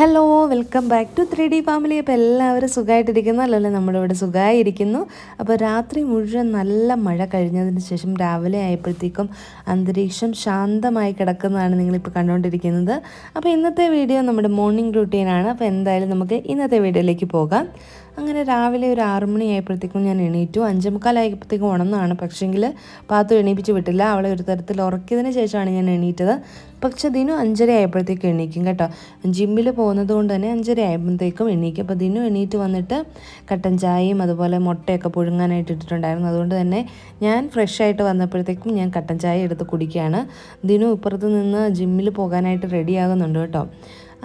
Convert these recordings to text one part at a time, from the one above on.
Hello welcome back to 3D family. അപ്പോൾ എല്ലാവരും സുഖമായിട്ടിരിക്കുന്നു അല്ലല്ലേ? നമ്മളിവിടെ സുഖമായിരിക്കുന്നു. അപ്പോൾ രാത്രി മുഴുവൻ നല്ല മഴ കഴിഞ്ഞതിന് ശേഷം രാവിലെ ആയപ്പോഴത്തേക്കും അന്തരീക്ഷം ശാന്തമായി കിടക്കുന്നതാണ് നിങ്ങളിപ്പോൾ കണ്ടുകൊണ്ടിരിക്കുന്നത്. അപ്പോൾ ഇന്നത്തെ വീഡിയോ നമ്മുടെ മോർണിംഗ് റൂട്ടീനാണ്. അപ്പോൾ എന്തായാലും നമുക്ക് ഇന്നത്തെ വീഡിയോയിലേക്ക് പോകാം. അങ്ങനെ രാവിലെ ഒരു 6 മണി ആയപ്പോഴത്തേക്കും ഞാൻ എണീറ്റു. 5:45 ആയപ്പോഴത്തേക്കും ഉണർന്നതാണ്. പക്ഷേങ്കിൽ പാത്തു എണീപ്പിച്ച് വിട്ടില്ല. അവളെ ഒരു തരത്തിൽ ഉറക്കിയതിന് ശേഷമാണ് ഞാൻ എണീറ്റത്. പക്ഷെ ദിനു 5:30 ആയപ്പോഴത്തേക്കും എണീക്കും കേട്ടോ. ജിമ്മിൽ പോകുന്നത് കൊണ്ട് തന്നെ 5:30 ആയപ്പോഴത്തേക്കും എണീക്കും. അപ്പോൾ ദിനു എണീറ്റ് വന്നിട്ട് കട്ടൻ ചായയും അതുപോലെ മുട്ടയൊക്കെ പുഴുങ്ങാനായിട്ട് ഇട്ടിട്ടുണ്ടായിരുന്നു. അതുകൊണ്ട് തന്നെ ഞാൻ ഫ്രഷ് ആയിട്ട് വന്നപ്പോഴത്തേക്കും ഞാൻ കട്ടൻ ചായ എടുത്ത് കുടിക്കുകയാണ്. ദിനു ഇപ്പുറത്ത് നിന്ന് ജിമ്മിൽ പോകാനായിട്ട് റെഡിയാകുന്നുണ്ട് കേട്ടോ.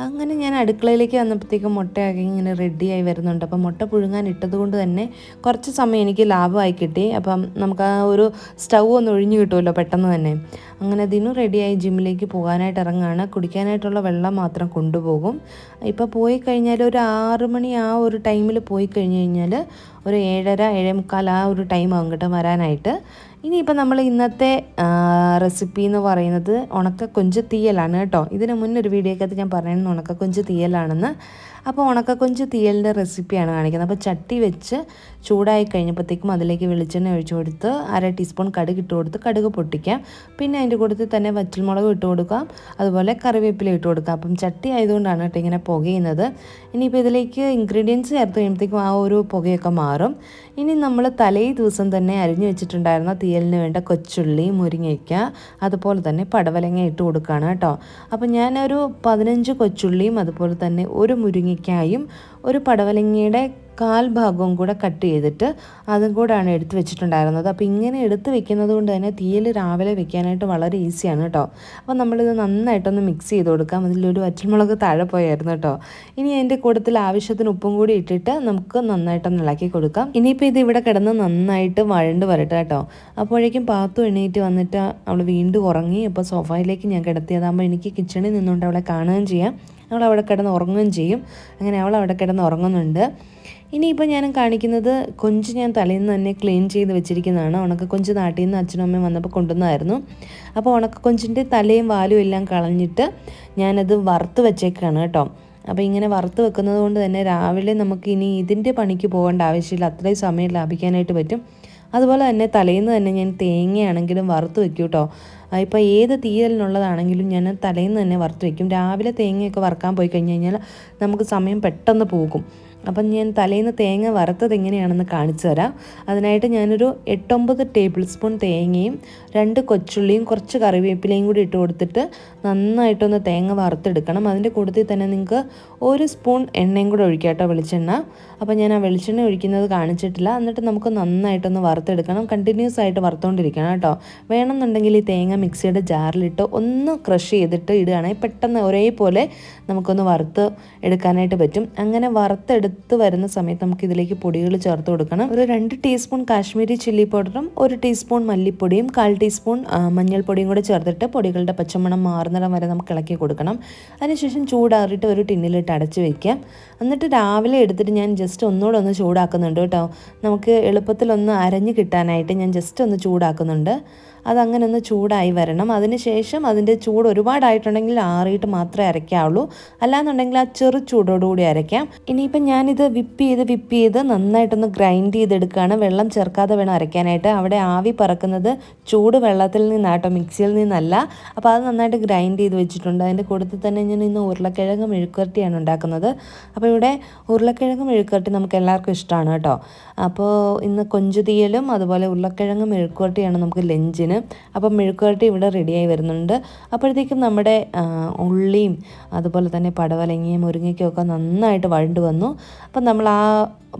അങ്ങനെ ഞാൻ അടുക്കളയിലേക്ക് വന്നപ്പോഴത്തേക്കും മുട്ടയാക്കി ഇങ്ങനെ റെഡിയായി വരുന്നുണ്ട്. അപ്പം മുട്ട പുഴുങ്ങാൻ ഇട്ടത് കൊണ്ട് തന്നെ കുറച്ച് സമയം എനിക്ക് ലാഭമായി കിട്ടി. അപ്പം നമുക്ക് ആ ഒരു സ്റ്റൗ ഒന്ന് ഒഴിഞ്ഞു കിട്ടുമല്ലോ പെട്ടെന്ന് തന്നെ. അങ്ങനെ ദിനു റെഡിയായി ജിമ്മിലേക്ക് പോകാനായിട്ട് ഇറങ്ങുകയാണ്. കുടിക്കാനായിട്ടുള്ള വെള്ളം മാത്രം കൊണ്ടുപോകും. ഇപ്പോൾ പോയി കഴിഞ്ഞാൽ ഒരു 6 മണി ആ ഒരു ടൈമിൽ പോയി കഴിഞ്ഞ് കഴിഞ്ഞാൽ ഒരു 7:30 7:45 ആ ഒരു ടൈം ആകും കേട്ടോ വരാനായിട്ട്. ഇനിയിപ്പോൾ നമ്മൾ ഇന്നത്തെ റെസിപ്പി എന്ന് പറയുന്നത് ഉണക്കക്കൊഞ്ച് തീയലാണ് കേട്ടോ. ഇതിന് മുന്നൊരു വീഡിയോക്കകത്ത് ഞാൻ പറയുന്നത് ഉണക്കക്കൊഞ്ച് തീയലാണെന്ന്. അപ്പോൾ ഉണക്കക്കൊഞ്ച് തീയലിൻ്റെ റെസിപ്പിയാണ് കാണിക്കുന്നത്. അപ്പോൾ ചട്ടി വെച്ച് ചൂടായി കഴിഞ്ഞപ്പോഴത്തേക്കും അതിലേക്ക് വെളിച്ചെണ്ണ ഒഴിച്ചു കൊടുത്ത് 1/2 ടീസ്പൂൺ കടുക് ഇട്ട് കൊടുത്ത് കടുക് പൊട്ടിക്കാം. പിന്നെ അതിൻ്റെ കൂട്ടത്തിൽ തന്നെ വറ്റൽമുളക് ഇട്ട് കൊടുക്കാം, അതുപോലെ കറിവേപ്പില ഇട്ട് കൊടുക്കാം. അപ്പം ചട്ടി ആയതുകൊണ്ടാണ് കേട്ടോ ഇങ്ങനെ പുകയുന്നത്. ഇനിയിപ്പോൾ ഇതിലേക്ക് ഇൻഗ്രീഡിയൻസ് ചേർത്ത് കഴിയുമ്പോഴത്തേക്കും ആ ഒരു പുകയൊക്കെ മാറും. ഇനി നമ്മൾ തലേ ദിവസം തന്നെ അരിഞ്ഞു വെച്ചിട്ടുണ്ടായിരുന്ന തീയലിന് വേണ്ട കൊച്ചുള്ളി, മുരിങ്ങയ്ക്ക, അതുപോലെ തന്നെ പടവലങ്ങ ഇട്ട് കൊടുക്കുകയാണ് കേട്ടോ. അപ്പോൾ ഞാനൊരു 15 കൊച്ചുള്ളിയും അതുപോലെ തന്നെ ഒരു മുരിങ്ങയ്ക്കായും ഒരു പടവലങ്ങയുടെ 1/4 ഭാഗവും കൂടെ കട്ട് ചെയ്തിട്ട് അതും കൂടെയാണ് എടുത്ത് വെച്ചിട്ടുണ്ടായിരുന്നത്. അപ്പോൾ ഇങ്ങനെ എടുത്ത് വെക്കുന്നത് കൊണ്ട് തന്നെ തീയൽ രാവിലെ വെക്കാനായിട്ട് വളരെ ഈസിയാണ് കേട്ടോ. അപ്പോൾ നമ്മളിത് നന്നായിട്ടൊന്ന് മിക്സ് ചെയ്ത് കൊടുക്കാം. അതിലൊരു വറ്റൽമുളക് താഴെ പോയായിരുന്നു കേട്ടോ. ഇനി അതിൻ്റെ കൂട്ടത്തിൽ ആവശ്യത്തിന് ഉപ്പും കൂടി ഇട്ടിട്ട് നമുക്ക് നന്നായിട്ടൊന്ന് ഇളക്കി കൊടുക്കാം. ഇനിയിപ്പോൾ ഇത് ഇവിടെ കിടന്ന് നന്നായിട്ട് വഴണ്ട് വരട്ടെ കേട്ടോ. അപ്പോഴേക്കും പാത്തു എണീറ്റ് വന്നിട്ട് അവൾ വീണ്ടും ഉറങ്ങി. അപ്പോൾ സോഫയിലേക്ക് ഞാൻ കിടത്തിയതാകുമ്പോൾ എനിക്ക് കിച്ചണിൽ നിന്നുകൊണ്ട് അവളെ കാണുകയും ചെയ്യാം, അവൾ അവിടെ കിടന്ന് ഉറങ്ങുകയും ചെയ്യും. അങ്ങനെ അവൾ അവിടെ കിടന്ന് ഉറങ്ങുന്നുണ്ട്. ഇനിയിപ്പോൾ ഞാൻ കാണിക്കുന്നത് കൊഞ്ച് ഞാൻ തലേന്ന് തന്നെ ക്ലീൻ ചെയ്ത് വെച്ചിരിക്കുന്നതാണ്. ഉണക്കക്കൊഞ്ച് നാട്ടിൽ നിന്ന് അച്ഛനും അമ്മയും വന്നപ്പോൾ കൊണ്ടുവന്നായിരുന്നു. അപ്പോൾ ഉണക്കക്കൊഞ്ചിൻ്റെ തലയും വാലും എല്ലാം കളഞ്ഞിട്ട് ഞാനത് വറുത്ത് വെച്ചേക്കാണ് കേട്ടോ. അപ്പോൾ ഇങ്ങനെ വറുത്ത് വെക്കുന്നത് കൊണ്ട് തന്നെ രാവിലെ നമുക്ക് ഇനി ഇതിൻ്റെ പണിക്ക് പോകേണ്ട ആവശ്യമില്ല, അത്രയും സമയം ലാഭിക്കാനായിട്ട് പറ്റും. അതുപോലെ തന്നെ തലേന്ന് തന്നെ ഞാൻ തേങ്ങയാണെങ്കിലും വറുത്ത് വെക്കും കേട്ടോ. ഇപ്പോൾ ഏത് തീയലിനുള്ളതാണെങ്കിലും ഞാൻ തലേന്ന് തന്നെ വറുത്ത് വയ്ക്കും. രാവിലെ തേങ്ങയൊക്കെ വറുക്കാൻ പോയി കഴിഞ്ഞ് കഴിഞ്ഞാൽ നമുക്ക് സമയം പെട്ടെന്ന് പോകും. അപ്പം ഞാൻ തലേന്ന് തേങ്ങ വറുത്തത് എങ്ങനെയാണെന്ന് കാണിച്ചു തരാം. അതിനായിട്ട് ഞാനൊരു 8-9 ടേബിൾ സ്പൂൺ തേങ്ങയും 2 കൊച്ചുള്ളിയും കുറച്ച് കറിവേപ്പിലയും കൂടി ഇട്ട് കൊടുത്തിട്ട് നന്നായിട്ടൊന്ന് തേങ്ങ വറുത്തെടുക്കണം. അതിൻ്റെ കൂട്ടത്തിൽ തന്നെ നിങ്ങൾക്ക് 1 സ്പൂൺ എണ്ണയും കൂടെ ഒഴിക്കാം കേട്ടോ, വെളിച്ചെണ്ണ. അപ്പോൾ ഞാൻ ആ വെളിച്ചെണ്ണ ഒഴിക്കുന്നത് കാണിച്ചിട്ടില്ല. എന്നിട്ട് നമുക്ക് നന്നായിട്ടൊന്ന് വറുത്തെടുക്കണം. കണ്ടിന്യൂസ് ആയിട്ട് വറുത്തുകൊണ്ടിരിക്കണം കേട്ടോ. വേണമെന്നുണ്ടെങ്കിൽ ഈ തേങ്ങ മിക്സിയുടെ ജാറിലിട്ട് ഒന്ന് ക്രഷ് ചെയ്തിട്ട് ഇടുകയാണെങ്കിൽ പെട്ടെന്ന് ഒരേപോലെ നമുക്കൊന്ന് വറുത്ത് എടുക്കാനായിട്ട് പറ്റും. അങ്ങനെ വറുത്തെടുത്ത് വരുന്ന സമയത്ത് നമുക്ക് ഇതിലേക്ക് പൊടികൾ ചേർത്ത് കൊടുക്കണം. ഒരു 2 ടീസ്പൂൺ കാശ്മീരി ചില്ലി പൗഡറും 1 ടീസ്പൂൺ മല്ലിപ്പൊടിയും 1/4 ടീസ്പൂൺ മഞ്ഞൾപ്പൊടിയും കൂടെ ചേർത്തിട്ട് പൊടികളുടെ പച്ചമണം മാറുന്നിടം വരെ നമുക്ക് ഇളക്കി കൊടുക്കണം. അതിനുശേഷം ചൂടാറിയിട്ട് ഒരു ടിന്നിലിട്ട് അടച്ച് വയ്ക്കാം. എന്നിട്ട് രാവിലെ എടുത്തിട്ട് ഞാൻ ജസ്റ്റ് ഒന്നുകൂടെ ഒന്ന് ചൂടാക്കുന്നുണ്ട് കേട്ടോ. നമുക്ക് എളുപ്പത്തിലൊന്ന് അരഞ്ഞ് കിട്ടാനായിട്ട് ഞാൻ ജസ്റ്റ് ഒന്ന് ചൂടാക്കുന്നുണ്ട്. അതങ്ങനെ ഒന്ന് ചൂടായി വരണം. അതിനുശേഷം അതിൻ്റെ ചൂട് ഒരുപാടായിട്ടുണ്ടെങ്കിൽ ആറിയിട്ട് മാത്രമേ അരയ്ക്കാവുള്ളൂ, അല്ലാന്നുണ്ടെങ്കിൽ ആ ചെറു ചൂടോടുകൂടി അരയ്ക്കാം. ഇനിയിപ്പം ഞാനിത് വിപ്പ് ചെയ്ത് നന്നായിട്ടൊന്ന് ഗ്രൈൻഡ് ചെയ്തെടുക്കുകയാണ്. വെള്ളം ചേർക്കാതെ വേണം അരയ്ക്കാനായിട്ട്. അവിടെ ആവി പറക്കുന്നത് ചൂട് വെള്ളത്തിൽ നിന്നാട്ടോ, മിക്സിയിൽ നിന്നല്ല. അപ്പോൾ അത് നന്നായിട്ട് ഗ്രൈൻഡ് ചെയ്ത് വെച്ചിട്ടുണ്ട്. അതിൻ്റെ കൂട്ടത്തിൽ തന്നെ ഞാൻ ഇന്ന് ഉരുളക്കിഴങ്ങ് മെഴുക്കുവരട്ടിയാണ് ഉണ്ടാക്കുന്നത്. അപ്പോൾ ഇവിടെ ഉരുളക്കിഴങ്ങ് മെഴുക്കുവരട്ടി നമുക്ക് എല്ലാവർക്കും ഇഷ്ടമാണ് കേട്ടോ. അപ്പോൾ ഇന്ന് കൊഞ്ച് തീയലും അതുപോലെ ഉരുളക്കിഴങ്ങ് മെഴുക്കുവരട്ടിയാണ് നമുക്ക് ലഞ്ചിന്. അപ്പം മെഴുക്കുവരട്ടി ഇവിടെ റെഡിയായി വരുന്നുണ്ട്. അപ്പോഴത്തേക്കും നമ്മുടെ ഉള്ളിയും അതുപോലെ തന്നെ പടവലങ്ങയും മുരിങ്ങയ്ക്കും ഒക്കെ നന്നായിട്ട് വഴണ്ട് വന്നു. അപ്പം നമ്മൾ ആ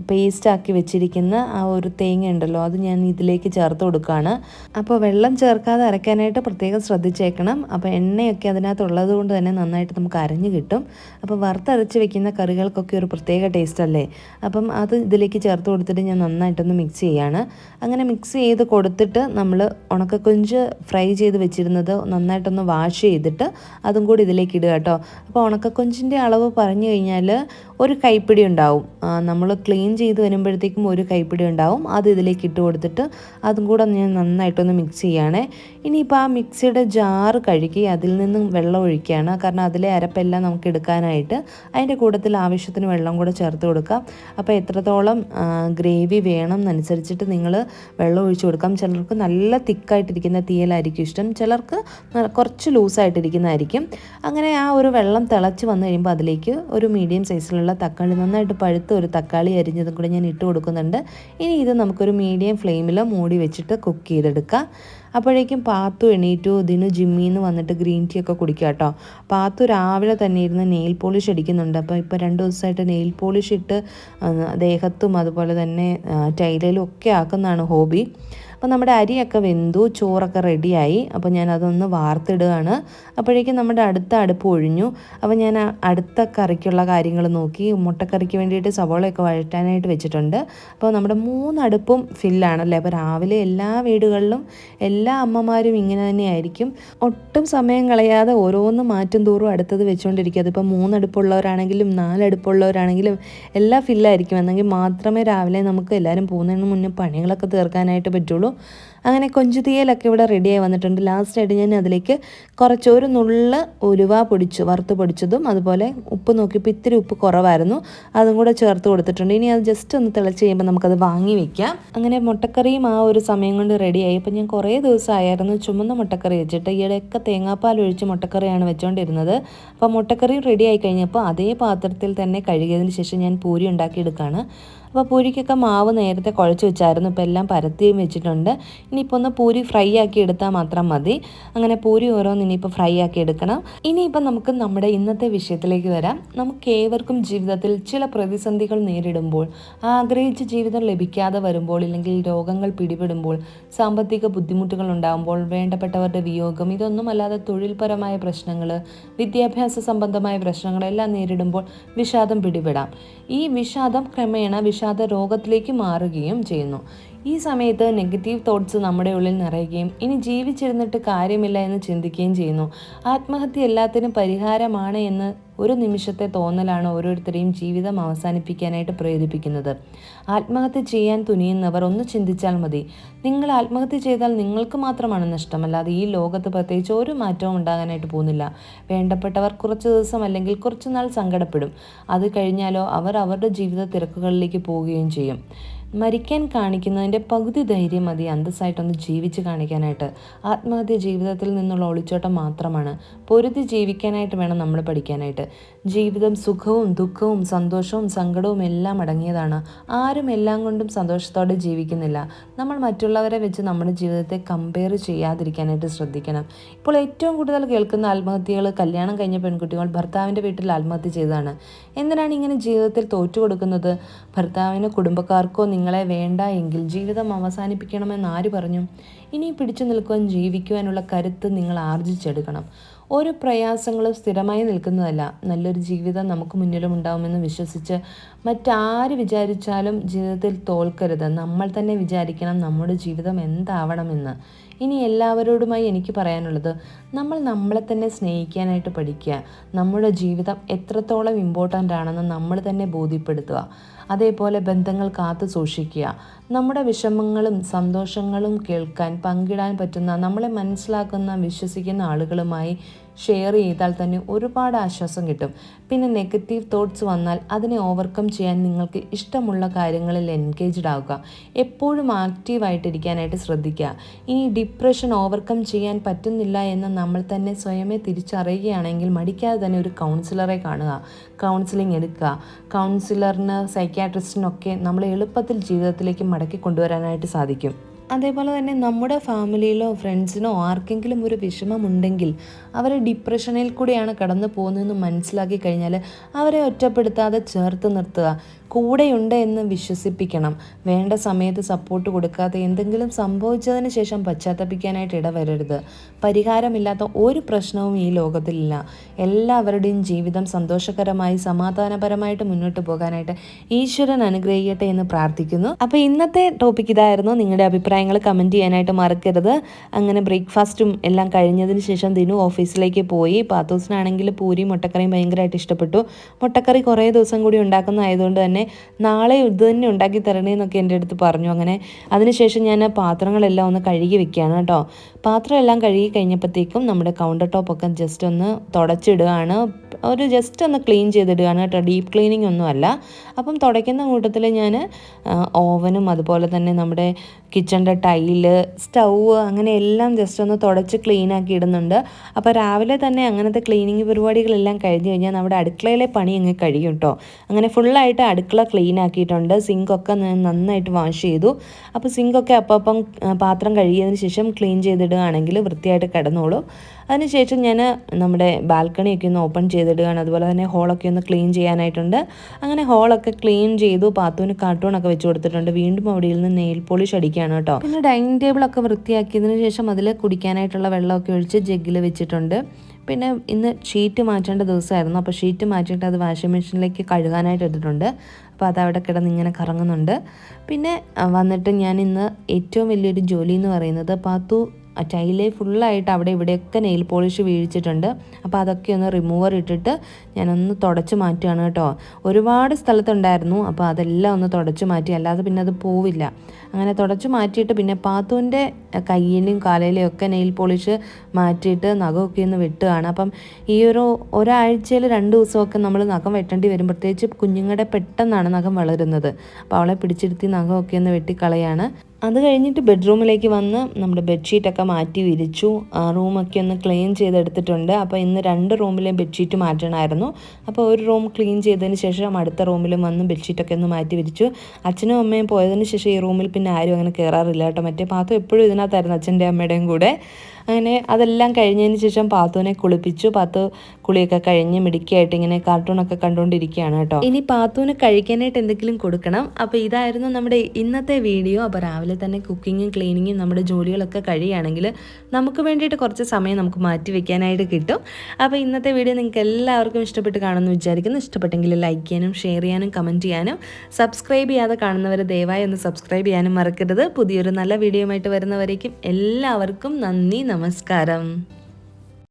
പേസ്റ്റാക്കി വെച്ചിരിക്കുന്ന ആ ഒരു തേങ്ങ ഉണ്ടല്ലോ, അത് ഞാൻ ഇതിലേക്ക് ചേർത്ത് കൊടുക്കുകയാണ്. അപ്പോൾ വെള്ളം ചേർക്കാതെ അരയ്ക്കാനായിട്ട് പ്രത്യേകം ശ്രദ്ധിച്ചേക്കണം. അപ്പോൾ എണ്ണയൊക്കെ അതിനകത്തുള്ളത് കൊണ്ട് തന്നെ നന്നായിട്ട് നമുക്ക് അരഞ്ഞ് കിട്ടും. അപ്പോൾ വറുത്തരച്ച് വെക്കുന്ന കറികൾക്കൊക്കെ ഒരു പ്രത്യേക ടേസ്റ്റ് അല്ലേ. അപ്പം അത് ഇതിലേക്ക് ചേർത്ത് കൊടുത്തിട്ട് ഞാൻ നന്നായിട്ടൊന്ന് മിക്സ് ചെയ്യാണ്. അങ്ങനെ മിക്സ് ചെയ്ത് കൊടുത്തിട്ട് നമ്മൾ ഉണക്കക്കൊഞ്ച് ഫ്രൈ ചെയ്ത് വെച്ചിരുന്നത് നന്നായിട്ടൊന്ന് വാഷ് ചെയ്തിട്ട് അതും കൂടി ഇതിലേക്ക് ഇടുക കേട്ടോ. അപ്പോൾ ഉണക്കക്കൊഞ്ചിൻ്റെ അളവ് പറഞ്ഞു കഴിഞ്ഞാൽ ഒരു കൈപ്പിടി ഉണ്ടാവും. നമ്മൾ ക്ലീൻ സ്ട്രെയിൻ ചെയ്ത് വരുമ്പോഴത്തേക്കും ഒരു കൈപ്പിടി ഉണ്ടാവും. അത് ഇതിലേക്ക് ഇട്ട് കൊടുത്തിട്ട് അതും കൂടെ ഞാൻ നന്നായിട്ടൊന്ന് മിക്സ് ചെയ്യുകയാണേ. ഇനിയിപ്പോൾ ആ മിക്സിയുടെ ജാറ് കഴുകി അതിൽ നിന്നും വെള്ളം ഒഴിക്കുകയാണ്. കാരണം അതിലെ അരപ്പെല്ലാം നമുക്ക് എടുക്കാനായിട്ട് അതിൻ്റെ കൂട്ടത്തിൽ ആവശ്യത്തിന് വെള്ളം കൂടെ ചേർത്ത് കൊടുക്കാം. അപ്പോൾ എത്രത്തോളം ഗ്രേവി വേണം എന്നനുസരിച്ചിട്ട് നിങ്ങൾ വെള്ളം ഒഴിച്ച് കൊടുക്കാം. ചിലർക്ക് നല്ല തിക്കായിട്ടിരിക്കുന്ന തീയലായിരിക്കും ഇഷ്ടം, ചിലർക്ക് കുറച്ച് ലൂസായിട്ടിരിക്കുന്നതായിരിക്കും. അങ്ങനെ ആ ഒരു വെള്ളം തിളച്ച് വന്നു കഴിയുമ്പോൾ അതിലേക്ക് ഒരു മീഡിയം സൈസിലുള്ള തക്കാളി, നന്നായിട്ട് പഴുത്ത ഒരു തക്കാളി അരിഞ്ഞതും കൂടി ഞാൻ ഇട്ട് കൊടുക്കുന്നുണ്ട്. ഇനി ഇത് നമുക്കൊരു മീഡിയം ഫ്ലെയിമിൽ മൂടി വെച്ചിട്ട് കുക്ക് ചെയ്തെടുക്കാം. അപ്പോഴേക്കും പാത്തു എണീറ്റു. ദിനു ജിമ്മിന്ന് വന്നിട്ട് ഗ്രീൻ ടീ ഒക്കെ കുടിക്കുക കേട്ടോ. പാത്തു രാവിലെ തന്നെ ഇരുന്ന് നെയിൽ പോളിഷ് അടിക്കുന്നുണ്ട്. അപ്പോൾ ഇപ്പോൾ 2 ദിവസമായിട്ട് നെയിൽ പോളിഷ് ഇട്ട് ദേഹത്തും അതുപോലെ തന്നെ ടൈലയിലും ഒക്കെ ആക്കുന്നതാണ് ഹോബി. അപ്പോൾ നമ്മുടെ അരിയൊക്കെ വെന്തു, ചോറൊക്കെ റെഡിയായി. അപ്പോൾ ഞാൻ അതൊന്ന് വാർത്തിടുകയാണ്. അപ്പോഴേക്കും നമ്മുടെ അടുത്ത അടുപ്പ് ഒഴിഞ്ഞു. അപ്പോൾ ഞാൻ അടുത്ത കറിക്കുള്ള കാര്യങ്ങൾ നോക്കി. മുട്ടക്കറിക്ക് വേണ്ടിയിട്ട് സവോളയൊക്കെ വഴറ്റാനായിട്ട് വെച്ചിട്ടുണ്ട്. അപ്പോൾ നമ്മുടെ 3 അടുപ്പും ഫില്ലാണല്ലേ. അപ്പോൾ രാവിലെ എല്ലാ വീടുകളിലും എല്ലാ അമ്മമാരും ഇങ്ങനെ തന്നെയായിരിക്കും. ഒട്ടും സമയം കളയാതെ ഓരോന്ന് മാറ്റും തോറും അടുത്തത് വെച്ചുകൊണ്ടിരിക്കുക. അതിപ്പോൾ 3 അടുപ്പുള്ളവരാണെങ്കിലും 4 അടുപ്പുള്ളവരാണെങ്കിലും എല്ലാം ഫില്ലായിരിക്കും. എന്നെങ്കിൽ മാത്രമേ രാവിലെ നമുക്ക് എല്ലാവരും പോകുന്നതിന് മുന്നേ പണികളൊക്കെ തീർക്കാനായിട്ട് പറ്റുള്ളൂ. അങ്ങനെ കൊഞ്ചു തീയലൊക്കെ ഇവിടെ റെഡിയായി വന്നിട്ടുണ്ട്. ലാസ്റ്റായിട്ട് ഞാൻ അതിലേക്ക് ഒരു നുള്ള് ഉലുവ വറുത്ത് പൊടിച്ചതും അതുപോലെ ഉപ്പ് നോക്കിയപ്പോൾ ഇത്തിരി ഉപ്പ് കുറവായിരുന്നു, അതും കൂടെ ചേർത്ത് കൊടുത്തിട്ടുണ്ട്. ഇനി അത് ജസ്റ്റ് ഒന്ന് തിളച്ച് കഴിയുമ്പോൾ നമുക്കത് വാങ്ങി വെക്കാം. അങ്ങനെ മുട്ടക്കറിയും ആ ഒരു സമയം കൊണ്ട് റെഡിയായി. അപ്പോൾ ഞാൻ കുറേ ദിവസമായിരുന്നു ചുമന്ന മുട്ടക്കറി വെച്ചിട്ട്. ഈയിടെയൊക്കെ തേങ്ങാപ്പാൽ ഒഴിച്ച് മുട്ടക്കറിയാണ് വെച്ചുകൊണ്ടിരുന്നത്. അപ്പോൾ മുട്ടക്കറി റെഡിയായി കഴിഞ്ഞപ്പോൾ അതേ പാത്രത്തിൽ തന്നെ കഴുകിയതിന് ശേഷം ഞാൻ പൂരി ഉണ്ടാക്കിയെടുക്കുകയാണ്. അപ്പോൾ പൂരിക്കൊക്കെ മാവ് നേരത്തെ കുഴച്ച് വെച്ചായിരുന്നു. ഇപ്പോൾ എല്ലാം പരത്തിയും വെച്ചിട്ടുണ്ട്. ഇനിയിപ്പോൾ ഒന്ന് പൂരി ഫ്രൈ ആക്കി എടുത്താൽ മാത്രം മതി. അങ്ങനെ പൂരി ഓരോന്ന് ഇനിയിപ്പോൾ ഫ്രൈ ആക്കി എടുക്കണം. ഇനിയിപ്പോൾ നമുക്ക് നമ്മുടെ ഇന്നത്തെ വിഷയത്തിലേക്ക് വരാം. നമുക്ക് ഏവർക്കും ജീവിതത്തിൽ ചില പ്രതിസന്ധികൾ നേരിടുമ്പോൾ, ആഗ്രഹിച്ച ജീവിതം ലഭിക്കാതെ വരുമ്പോൾ, ഇല്ലെങ്കിൽ രോഗങ്ങൾ പിടിപെടുമ്പോൾ, സാമ്പത്തിക ബുദ്ധിമുട്ടുകൾ ഉണ്ടാകുമ്പോൾ, വേണ്ടപ്പെട്ടവരുടെ വിയോഗം, ഇതൊന്നുമല്ലാതെ തൊഴിൽപരമായ പ്രശ്നങ്ങൾ, വിദ്യാഭ്യാസ സംബന്ധമായ പ്രശ്നങ്ങളെല്ലാം നേരിടുമ്പോൾ വിഷാദം പിടിപെടാം. ഈ വിഷാദം ക്രമേണ വിഷാദ രോഗത്തിലേക്ക് മാറുകയും ചെയ്യുന്നു. ഈ സമയത്ത് നെഗറ്റീവ് തോട്ട്സ് നമ്മുടെ ഉള്ളിൽ നിറയുകയും ഇനി ജീവിച്ചിരുന്നിട്ട് കാര്യമില്ല എന്ന് ചിന്തിക്കുകയും ചെയ്യുന്നു. ആത്മഹത്യ എല്ലാത്തിനും പരിഹാരമാണ് എന്ന് ഒരു നിമിഷത്തെ തോന്നലാണ് ഓരോരുത്തരെയും ജീവിതം അവസാനിപ്പിക്കാനായിട്ട് പ്രേരിപ്പിക്കുന്നത്. ആത്മഹത്യ ചെയ്യാൻ തുനിയുന്നവർ ഒന്ന് ചിന്തിച്ചാൽ മതി. നിങ്ങൾ ആത്മഹത്യ ചെയ്താൽ നിങ്ങൾക്ക് മാത്രമാണ് നഷ്ടം, അല്ലാതെ ഈ ലോകത്ത് പ്രത്യേകിച്ച് ഒരു മാറ്റവും ഉണ്ടാകാനായിട്ട് പോകുന്നില്ല. വേണ്ടപ്പെട്ടവർ കുറച്ച് ദിവസം അല്ലെങ്കിൽ കുറച്ച് നാൾ സങ്കടപ്പെടും. അത് കഴിഞ്ഞാലോ അവർ അവരുടെ ജീവിത തിരക്കുകളിലേക്ക് പോവുകയും ചെയ്യും. മരിക്കാൻ കാണിക്കുന്നതിൻ്റെ പകുതി ധൈര്യം മതി അന്തസ്സായിട്ടൊന്ന് ജീവിച്ച് കാണിക്കാനായിട്ട്. ആത്മഹത്യ ജീവിതത്തിൽ നിന്നുള്ള ഒളിച്ചോട്ടം മാത്രമാണ്. പൊരുതി ജീവിക്കാനായിട്ട് വേണം നമ്മൾ പഠിക്കാനായിട്ട്. ജീവിതം സുഖവും ദുഃഖവും സന്തോഷവും സങ്കടവും എല്ലാം അടങ്ങിയതാണ്. ആരും എല്ലാം കൊണ്ടും സന്തോഷത്തോടെ ജീവിക്കുന്നില്ല. നമ്മൾ മറ്റുള്ളവരെ വെച്ച് നമ്മുടെ ജീവിതത്തെ കമ്പയർ ചെയ്യാതിരിക്കാനായിട്ട് ശ്രദ്ധിക്കണം. ഇപ്പോൾ ഏറ്റവും കൂടുതൽ കേൾക്കുന്ന ആത്മഹത്യകൾ കല്യാണം കഴിഞ്ഞ പെൺകുട്ടികൾ ഭർത്താവിൻ്റെ വീട്ടിൽ ആത്മഹത്യ ചെയ്തതാണ്. എന്തിനാണ് ഇങ്ങനെ ജീവിതത്തിൽ തോറ്റു കൊടുക്കുന്നത്? ഭർത്താവിനോ കുടുംബക്കാർക്കോ നിങ്ങളെ വേണ്ട എങ്കിൽ ജീവിതം അവസാനിപ്പിക്കണമെന്ന് ആര് പറഞ്ഞു? ഇനി പിടിച്ചു നിൽക്കുവാൻ ജീവിക്കുവാനുള്ള കരുത്ത് നിങ്ങൾ ആർജിച്ചെടുക്കണം. ഒരു പ്രയാസങ്ങളും സ്ഥിരമായി നിൽക്കുന്നതല്ല. നല്ലൊരു ജീവിതം നമുക്ക് മുന്നിലും ഉണ്ടാവുമെന്ന് വിശ്വസിച്ച് മറ്റാര് വിചാരിച്ചാലും ജീവിതത്തിൽ തോൽക്കരുത്. നമ്മൾ തന്നെ വിചാരിക്കണം നമ്മുടെ ജീവിതം എന്താവണമെന്ന്. ഇനി എല്ലാവരോടുമായി എനിക്ക് പറയാനുള്ളത്, നമ്മൾ നമ്മളെ തന്നെ സ്നേഹിക്കാനായിട്ട് പഠിക്കുക. നമ്മുടെ ജീവിതം എത്രത്തോളം ഇമ്പോർട്ടൻ്റ് ആണെന്ന് നമ്മൾ തന്നെ ബോധ്യപ്പെടുത്തുക. അതേപോലെ ബന്ധങ്ങൾ കാത്തു സൂക്ഷിക്കുക. നമ്മുടെ വിഷമങ്ങളും സന്തോഷങ്ങളും കേൾക്കാൻ, പങ്കിടാൻ പറ്റുന്ന, നമ്മളെ മനസ്സിലാക്കുന്ന, വിശ്വസിക്കുന്ന ആളുകളുമായി ഷെയർ ചെയ്താൽ തന്നെ ഒരുപാട് ആശ്വാസം കിട്ടും. പിന്നെ നെഗറ്റീവ് തോട്ട്സ് വന്നാൽ അതിനെ ഓവർകം ചെയ്യാൻ നിങ്ങൾക്ക് ഇഷ്ടമുള്ള കാര്യങ്ങളിൽ എൻഗേജ്ഡ് ആവുക. എപ്പോഴും ആക്റ്റീവായിട്ടിരിക്കാനായിട്ട് ശ്രദ്ധിക്കുക. ഇനി ഡിപ്രഷൻ ഓവർകം ചെയ്യാൻ പറ്റുന്നില്ല എന്ന് നമ്മൾ തന്നെ സ്വയമേ തിരിച്ചറിയുകയാണെങ്കിൽ മടിക്കാതെ തന്നെ ഒരു കൗൺസിലറെ കാണുക, കൗൺസിലിംഗ് എടുക്കുക. കൗൺസിലറിന്, സൈക്യാട്രിസ്റ്റിനൊക്കെ നമ്മളെ എളുപ്പത്തിൽ ജീവിതത്തിലേക്ക് മടക്കി കൊണ്ടുവരാനായിട്ട് സാധിക്കും. അതേപോലെ തന്നെ നമ്മുടെ ഫാമിലിയിലോ ഫ്രണ്ട്സിനോ ആർക്കെങ്കിലും ഒരു വിഷമമുണ്ടെങ്കിൽ അവർ ഡിപ്രഷനിൽ കൂടിയാണ് കടന്നു പോകുന്നതെന്ന് മനസ്സിലാക്കി കഴിഞ്ഞാൽ അവരെ ഒറ്റപ്പെടുത്താതെ ചേർത്ത് നിർത്തുക. കൂടെയുണ്ട് എന്ന് വിശ്വസിപ്പിക്കണം. വേണ്ട സമയത്ത് സപ്പോർട്ട് കൊടുക്കാതെ എന്തെങ്കിലും സംഭവിച്ചതിന് ശേഷം പശ്ചാത്തപിക്കാനായിട്ട് ഇടവരരുത്. പരിഹാരമില്ലാത്ത ഒരു പ്രശ്നവും ഈ ലോകത്തിലില്ല. എല്ലാവരുടെയും ജീവിതം സന്തോഷകരമായി സമാധാനപരമായിട്ട് മുന്നോട്ട് പോകാനായിട്ട് ഈശ്വരൻ അനുഗ്രഹിക്കട്ടെ എന്ന് പ്രാർത്ഥിക്കുന്നു. അപ്പോൾ ഇന്നത്തെ ടോപ്പിക് ഇതായിരുന്നു. നിങ്ങളുടെ അഭിപ്രായങ്ങൾ കമൻറ്റ് ചെയ്യാനായിട്ട് മറക്കരുത്. അങ്ങനെ ബ്രേക്ക്ഫാസ്റ്റും എല്ലാം കഴിഞ്ഞതിന് ശേഷം ദിനു ഓഫീസിലേക്ക് പോയി. പാത്തൂസിനാണെങ്കിൽ പൂരി മുട്ടക്കറിയും ഭയങ്കരമായിട്ട് ഇഷ്ടപ്പെട്ടു. മുട്ടക്കറി കുറേ ദിവസം കൂടി ഉണ്ടാക്കുന്നതായതുകൊണ്ട് തന്നെ അങ്ങനെ നാളെ ഇത് തന്നെ ഉണ്ടാക്കി തരണേന്നൊക്കെ എൻ്റെ അടുത്ത് പറഞ്ഞു. അങ്ങനെ അതിനുശേഷം ഞാൻ പാത്രങ്ങളെല്ലാം ഒന്ന് കഴുകി വെക്കുകയാണ് കേട്ടോ. പാത്രമെല്ലാം കഴുകി കഴിഞ്ഞപ്പോഴത്തേക്കും നമ്മുടെ കൗണ്ടർ ടോപ്പൊക്കെ ജസ്റ്റ് ഒന്ന് തുടച്ചിടുകയാണ്, ഒരു ജസ്റ്റ് ഒന്ന് ക്ലീൻ ചെയ്തിടുകയാണ് കേട്ടോ, ഡീപ്പ് ക്ലീനിങ് ഒന്നുമല്ല. അപ്പം തുടയ്ക്കുന്ന കൂട്ടത്തിൽ ഞാൻ ഓവനും അതുപോലെ തന്നെ നമ്മുടെ കിച്ചണിൻ്റെ ടൈല്, സ്റ്റൗവ് അങ്ങനെ എല്ലാം ജസ്റ്റ് ഒന്ന് തുടച്ച് ക്ലീനാക്കി ഇടുന്നുണ്ട്. അപ്പോൾ രാവിലെ തന്നെ അങ്ങനത്തെ ക്ലീനിങ് പരിപാടികളെല്ലാം കഴിഞ്ഞ് കഴിഞ്ഞാൽ നമ്മുടെ അടുക്കളയിലെ പണി അങ്ങ് കഴിയും കേട്ടോ. അങ്ങനെ ഫുള്ളായിട്ട് അടുക്കള ക്ലീൻ ആക്കിയിട്ടുണ്ട്. സിങ്കൊക്കെ നന്നായിട്ട് വാഷ് ചെയ്തു. അപ്പോൾ സിങ്കൊക്കെ അപ്പം പാത്രം കഴുകിയതിന് ശേഷം ക്ലീൻ ചെയ്തിടുകയാണെങ്കിൽ വൃത്തിയായിട്ട് കിടന്നോളൂ. അതിനുശേഷം ഞാൻ നമ്മുടെ ബാൽക്കണിയൊക്കെ ഒന്ന് ഓപ്പൺ ചെയ്തിടുകയാണ്. അതുപോലെ തന്നെ ഹോളൊക്കെ ഒന്ന് ക്ലീൻ ചെയ്യാനായിട്ടുണ്ട്. അങ്ങനെ ഹോളൊക്കെ ക്ലീൻ ചെയ്തു. പാത്തുവിന് കാർട്ടൂണൊക്കെ വെച്ച് കൊടുത്തിട്ടുണ്ട്. വീണ്ടും അവിടെ നിന്ന് നെയിൽ പോളിഷ് അടിക്കുകയാണ് കേട്ടോ. പിന്നെ ഡൈനിങ് ടേബിളൊക്കെ വൃത്തിയാക്കിയതിന് ശേഷം അതിൽ കുടിക്കാനായിട്ടുള്ള വെള്ളമൊക്കെ ഒഴിച്ച് ജഗ്ഗിൽ വെച്ചിട്ടുണ്ട്. പിന്നെ ഇന്ന് ഷീറ്റ് മാറ്റേണ്ട ദിവസമായിരുന്നു. അപ്പോൾ ഷീറ്റ് മാറ്റിയിട്ട് അത് വാഷിംഗ് മെഷീനിലേക്ക് കഴുകാനായിട്ട് ഇട്ടിട്ടുണ്ട്. അപ്പോൾ അതവിടെ കിടന്ന് ഇങ്ങനെ കറങ്ങുന്നുണ്ട്. പിന്നെ വന്നിട്ട് ഞാൻ ഇന്ന് ഏറ്റവും വലിയൊരു ജോലി എന്ന് പറയുന്നത് പാത്തു ടൈല് ഫുള്ളായിട്ട് അവിടെ ഇവിടെയൊക്കെ നെയിൽ പോളിഷ് വീഴിച്ചിട്ടുണ്ട്. അപ്പോൾ അതൊക്കെ ഒന്ന് റിമൂവർ ഇട്ടിട്ട് ഞാനൊന്ന് തുടച്ച് മാറ്റുകയാണ് കേട്ടോ. ഒരുപാട് സ്ഥലത്തുണ്ടായിരുന്നു, അപ്പോൾ അതെല്ലാം ഒന്ന് തുടച്ച് മാറ്റി, അല്ലാതെ പിന്നെ അത് പോവില്ല. അങ്ങനെ തുടച്ച് മാറ്റിയിട്ട് പിന്നെ പാത്തുവിൻ്റെ കയ്യിലും കാലയിലും ഒക്കെ നെയിൽ പോളിഷ് മാറ്റിയിട്ട് നഖമൊക്കെ ഒന്ന് വെട്ടുകയാണ്. അപ്പം ഈ ഒരാഴ്ചയിൽ 2 ദിവസമൊക്കെ നമ്മൾ നഖം വെട്ടേണ്ടി വരും. പ്രത്യേകിച്ച് കുഞ്ഞുങ്ങളുടെ പെട്ടെന്നാണ് നഖം വളരുന്നത്. അപ്പോൾ അവളെ പിടിച്ചിരുത്തി നഖമൊക്കെ ഒന്ന് വെട്ടിക്കളയാണ്. അത് കഴിഞ്ഞിട്ട് ബെഡ്റൂമിലേക്ക് വന്ന് നമ്മുടെ ബെഡ്ഷീറ്റൊക്കെ മാറ്റി വിരിച്ചു. റൂമൊക്കെ ഒന്ന് ക്ലീൻ ചെയ്തെടുത്തിട്ടുണ്ട്. അപ്പോൾ ഇന്ന് 2 റൂമിലെയും ബെഡ്ഷീറ്റ് മാറ്റണമായിരുന്നു. അപ്പോൾ ഒരു റൂം ക്ലീൻ ചെയ്തതിന് ശേഷം അടുത്ത റൂമിലും വന്ന് ബെഡ്ഷീറ്റൊക്കെ ഒന്ന് മാറ്റി വിരിച്ചു. അച്ഛനും അമ്മയും പോയതിന് ശേഷം ഈ റൂമിൽ പിന്നെ ആരും അങ്ങനെ കയറാറില്ല കേട്ടോ. മറ്റേ പാത്തു എപ്പോഴും ഇതിനകത്തായിരുന്നു, അച്ഛൻ്റെ അമ്മയുടെയും കൂടെ. അങ്ങനെ അതെല്ലാം കഴിഞ്ഞതിന് ശേഷം പാത്തുവിനെ കുളിപ്പിച്ചു. പാത്തു കുളിയൊക്കെ കഴിഞ്ഞ് മിടുക്കിയായിട്ട് ഇങ്ങനെ കാർട്ടൂണൊക്കെ കണ്ടുകൊണ്ടിരിക്കുകയാണ് കേട്ടോ. ഇനി പാത്തുവിന് കഴിക്കാനായിട്ട് എന്തെങ്കിലും കൊടുക്കണം. അപ്പോൾ ഇതായിരുന്നു നമ്മുടെ ഇന്നത്തെ വീഡിയോ. അപ്പോൾ രാവിലെ തന്നെ കുക്കിങ്ങും ക്ലീനിങ്ങും നമ്മുടെ ജോലികളൊക്കെ കഴിയുകയാണെങ്കിൽ നമുക്ക് വേണ്ടിയിട്ട് കുറച്ച് സമയം നമുക്ക് മാറ്റി വെക്കാനായിട്ട് കിട്ടും. അപ്പോൾ ഇന്നത്തെ വീഡിയോ നിങ്ങൾക്ക് എല്ലാവർക്കും ഇഷ്ടപ്പെട്ട് കാണുമെന്ന് വിചാരിക്കുന്നു. ഇഷ്ടപ്പെട്ടെങ്കിൽ ലൈക്ക് ചെയ്യാനും ഷെയർ ചെയ്യാനും കമൻറ്റ് ചെയ്യാനും, സബ്സ്ക്രൈബ് ചെയ്യാതെ കാണുന്നവർ ദയവായി ഒന്ന് സബ്സ്ക്രൈബ് ചെയ്യാനും മറക്കരുത്. പുതിയൊരു നല്ല വീഡിയോയുമായിട്ട് വരുന്നവരേക്കും എല്ലാവർക്കും നന്ദി, നമസ്കാരം.